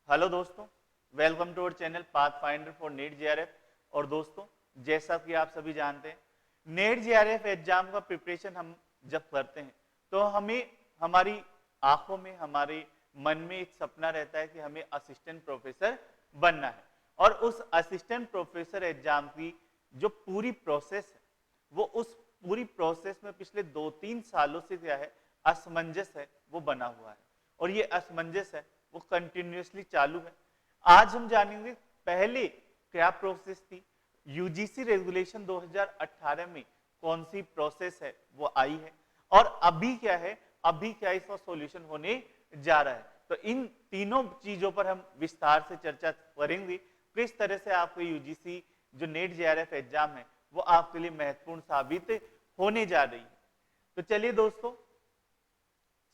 Hello दोस्तों, welcome to our channel path finder for NEET JRF. और दोस्तों, जैसा कि आप सभी जानते हैं, नीट जेआरएफ एग्जाम का प्रिपरेशन हम जब करते हैं तो हमें हमारी आंखों में, हमारे मन में एक सपना रहता है कि हमें असिस्टेंट प्रोफेसर बनना है। और उस असिस्टेंट प्रोफेसर एग्जाम की जो पूरी प्रोसेस है, वो उस पूरी प्रोसेस में पिछले 2-3 सालों से क्या है, असमंजस है, वो बना हुआ है। और ये असमंजस है वो कंटिन्यूअसली चालू है। आज हम जानेंगे पहले क्या प्रोसेस थी, यूजीसी रेगुलेशन 2018 में कौन सी प्रोसेस है वो आई है, और अभी क्या है, अभी क्या इसका सॉल्यूशन होने जा रहा है। तो इन तीनों चीजों पर हम विस्तार से चर्चा करेंगे, किस तरह से आपको यूजीसी जो नेट जेआरएफ एग्जाम है वो आपके लिए महत्वपूर्ण साबित होने जा रही है। तो चलिए दोस्तों,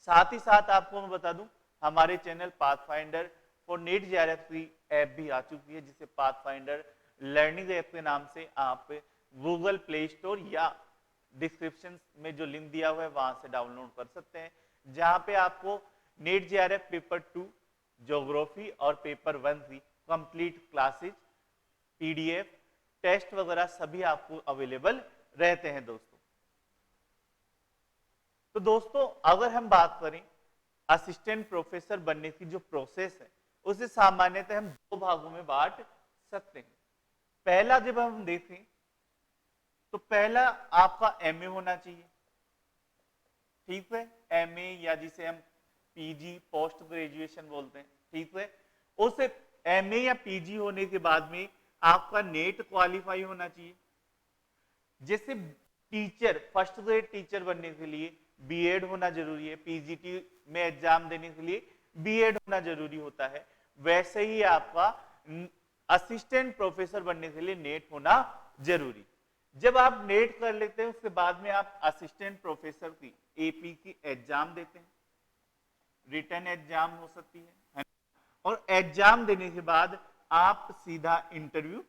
साथ ही साथ आपको मैं बता दूं, हमारे channel pathfinder for NEET JRF की ऐप भी आ चुकी है, जिसे पाथफाइंडर लर्निंग ऐप के नाम से आप गूगल प्ले स्टोर या डिस्क्रिप्शन में जो लिंक दिया हुआ है वहां से डाउनलोड कर सकते हैं, जहां पे आपको नीट जेआरएफ पेपर 2 ज्योग्राफी और पेपर 1 की कंप्लीट क्लासेज, पीडीएफ, टेस्ट वगैरह सभी आपको अवेलेबल रहते हैं दोस्तों। तो दोस्तों, अगर हम बात करें असिस्टेंट प्रोफेसर बनने की जो प्रोसेस है, उसे सामान्यतः हम दो भागों में बांट सकते हैं। पहला जब हम देखें तो पहला आपका एमए होना चाहिए, ठीक है, एमए या जिसे हम पीजी पोस्ट ग्रेजुएशन बोलते हैं, ठीक है। उस एमए या पीजी होने के बाद में आपका नेट क्वालिफाई होना चाहिए। जैसे टीचर, फर्स्ट ग्रेड टीचर बनने के लिए बीएड होना जरूरी है, पीजीटी में एग्जाम देने के लिए बीएड होना जरूरी होता है, वैसे ही आपका असिस्टेंट प्रोफेसर बनने के लिए नेट होना जरूरी। जब आप नेट कर लेते हैं उसके बाद में आप असिस्टेंट प्रोफेसर की एपी की एग्जाम देते हैं, रिटन एग्जाम हो सकती है, और एग्जाम देने के बाद आप सीधा इंटरव्यू,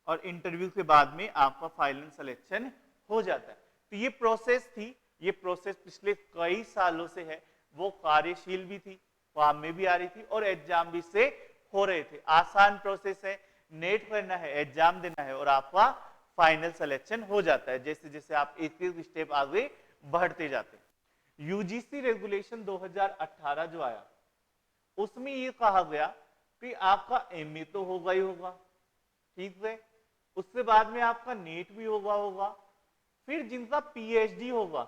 और इंटरव्यू के बाद में आपका फाइनल सिलेक्शन हो जाता है। तो ये प्रोसेस थी, ये प्रोसेस पिछले कई सालों से है, वो कार्यशील भी थी, काम में भी आ रही थी, और एग्जाम भी से हो रहे थे। आसान प्रोसेस है, नेट करना है, एग्जाम देना है, और आपका फाइनल सिलेक्शन हो जाता है जैसे जैसे आप एक एक स्टेप आगे बढ़ते जाते हैं। यूजीसी रेगुलेशन 2018 जो आया, उसमें ये कहा गया कि आपका एमए तो होगा ही होगा, ठीक है, उसके बाद में आपका नेट भी होगा, फिर जिनका पीएचडी होगा,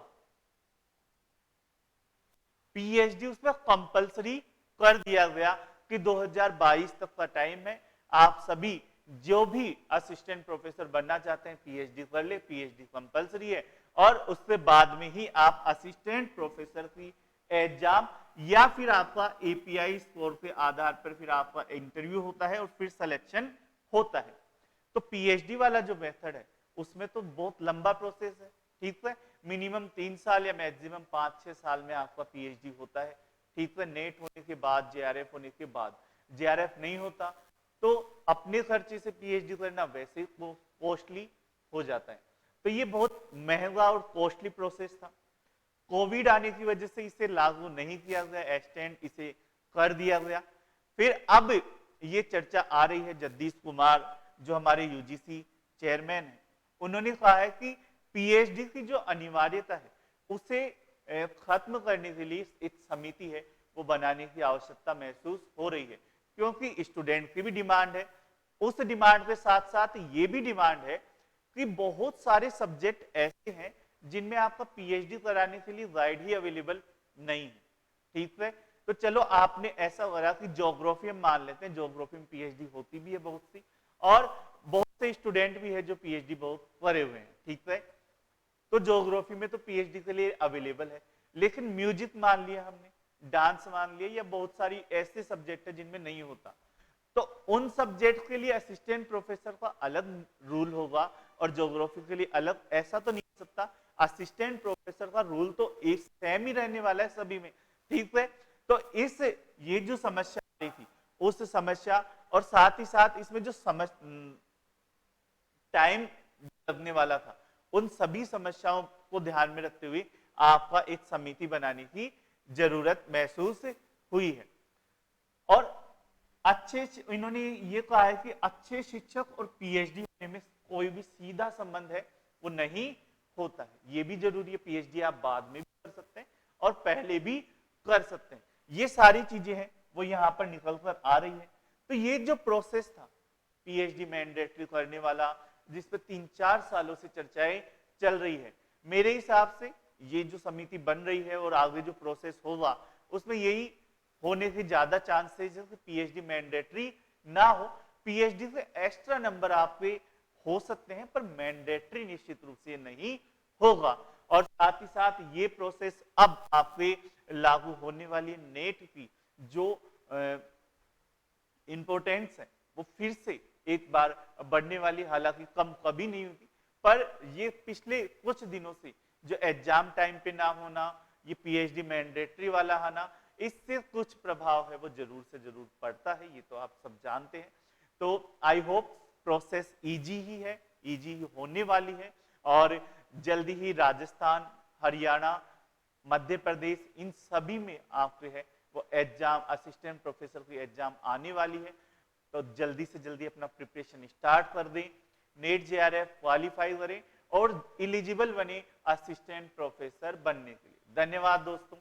पीएचडी उसमें कंपलसरी कर दिया गया कि 2022 तक का टाइम है, आप सभी जो भी असिस्टेंट प्रोफेसर बनना चाहते हैं पीएचडी कर ले, पीएचडी कंपलसरी है, और उसके बाद में ही आप असिस्टेंट प्रोफेसर की एग्जाम या फिर आपका एपीआई स्कोर के आधार पर फिर आपका इंटरव्यू होता है और फिर सिलेक्शन होता है। तो पीएचडी वाला जो मेथड है उसमें तो बहुत लंबा प्रोसेस है, ठीक है, मिनिमम 3 साल या मैक्सिमम 5-6 साल में आपका पीएचडी होता है, ठीक है। नेट होने के बाद, जेआरएफ होने के बाद, जेआरएफ नहीं होता तो अपने खर्चे से पीएचडी करना वैसे ही कॉस्टली हो जाता है। तो ये बहुत महंगा और कॉस्टली प्रोसेस था। कोविड आने की वजह से इसे लागू नहीं किया गया, एक्सटेंड इसे कर दिया गया। फिर अब ये चर्चा आ रही है, जगदीश कुमार जो हमारे यूजीसी चेयरमैन है, उन्होंने कहा है कि पीएचडी की जो अनिवार्यता है उसे खत्म करने के लिए एक समिति है वो बनाने की आवश्यकता महसूस हो रही है, क्योंकि स्टूडेंट की भी डिमांड है। उस डिमांड के साथ साथ ये भी डिमांड है कि बहुत सारे सब्जेक्ट ऐसे हैं जिनमें आपका पीएचडी कराने के लिए गाइड ही अवेलेबल नहीं है, ठीक है। तो चलो आपने ऐसा करा कि ज्योग्राफी हम मान लेते हैं, ज्योग्राफी में पीएचडी होती भी है बहुत सी, और बहुत से स्टूडेंट भी है जो पीएचडी बहुत करे हुए हैं, ठीक है। तो ज्योग्राफी में तो पीएचडी के लिए अवेलेबल है, लेकिन म्यूजिक मान लिया हमने, डांस मान लिया, या बहुत सारी ऐसे सब्जेक्ट है जिनमें नहीं होता, तो उन सब्जेक्ट के लिए असिस्टेंट प्रोफेसर का अलग रूल होगा और ज्योग्राफी के लिए अलग, ऐसा तो नहीं हो सकता। असिस्टेंट प्रोफेसर का रूल तो एक सेम ही रहने वाला है सभी में, ठीक है। तो इस ये जो समस्या आ रही थी उस समस्या, और साथ ही साथ इसमें जो टाइम लगने वाला था, उन सभी समस्याओं को ध्यान में रखते हुए आपका एक समिति बनाने की जरूरत महसूस हुई है। और इन्होंने ये कहा है कि अच्छे शिक्षक और पीएचडी होने में कोई भी सीधा संबंध है वो नहीं होता है। ये भी जरूरी है, पीएचडी आप बाद में भी कर सकते हैं और पहले भी कर सकते हैं। ये सारी चीजें हैं वो यहां पर निकल कर आ रही है। तो ये जो प्रोसेस था पीएचडी मैंडेटरी करने वाला, जिस पर 3-4 सालों से चर्चाएं चल रही है, मेरे हिसाब से ये जो समिति बन रही है और आगे जो प्रोसेस होगा उसमें यही होने के ज्यादा चांसेस है कि पीएचडी मैंडेटरी ना हो। पीएचडी से एक्स्ट्रा नंबर आप पे हो सकते हैं पर मैंडेटरी निश्चित रूप से नहीं होगा। और साथ ही साथ ये प्रोसेस अब आप पे लागू होने वाली नेट की जो इंपोर्टेंस है वो फिर से एक बार बढ़ने वाली, हालांकि कम कभी नहीं होगी, पर ये पिछले कुछ दिनों से जो एग्जाम टाइम पे ना होना, ये पीएचडी मैंडेटरी वाला आना, इससे कुछ प्रभाव है वो जरूर से जरूर पड़ता है, ये तो आप सब जानते हैं। तो आई होप प्रोसेस इजी ही है, इजी ही होने वाली है और जल्दी ही राजस्थान, हरियाणा, मध्य प्रदेश, इन सभी में आपके है वो एग्जाम, असिस्टेंट प्रोफेसर की एग्जाम आने वाली है। तो जल्दी से जल्दी अपना प्रिपरेशन स्टार्ट कर दें, नेट जेआरएफ क्वालिफाई करें और एलिजिबल बने असिस्टेंट प्रोफेसर बनने के लिए। धन्यवाद दोस्तों।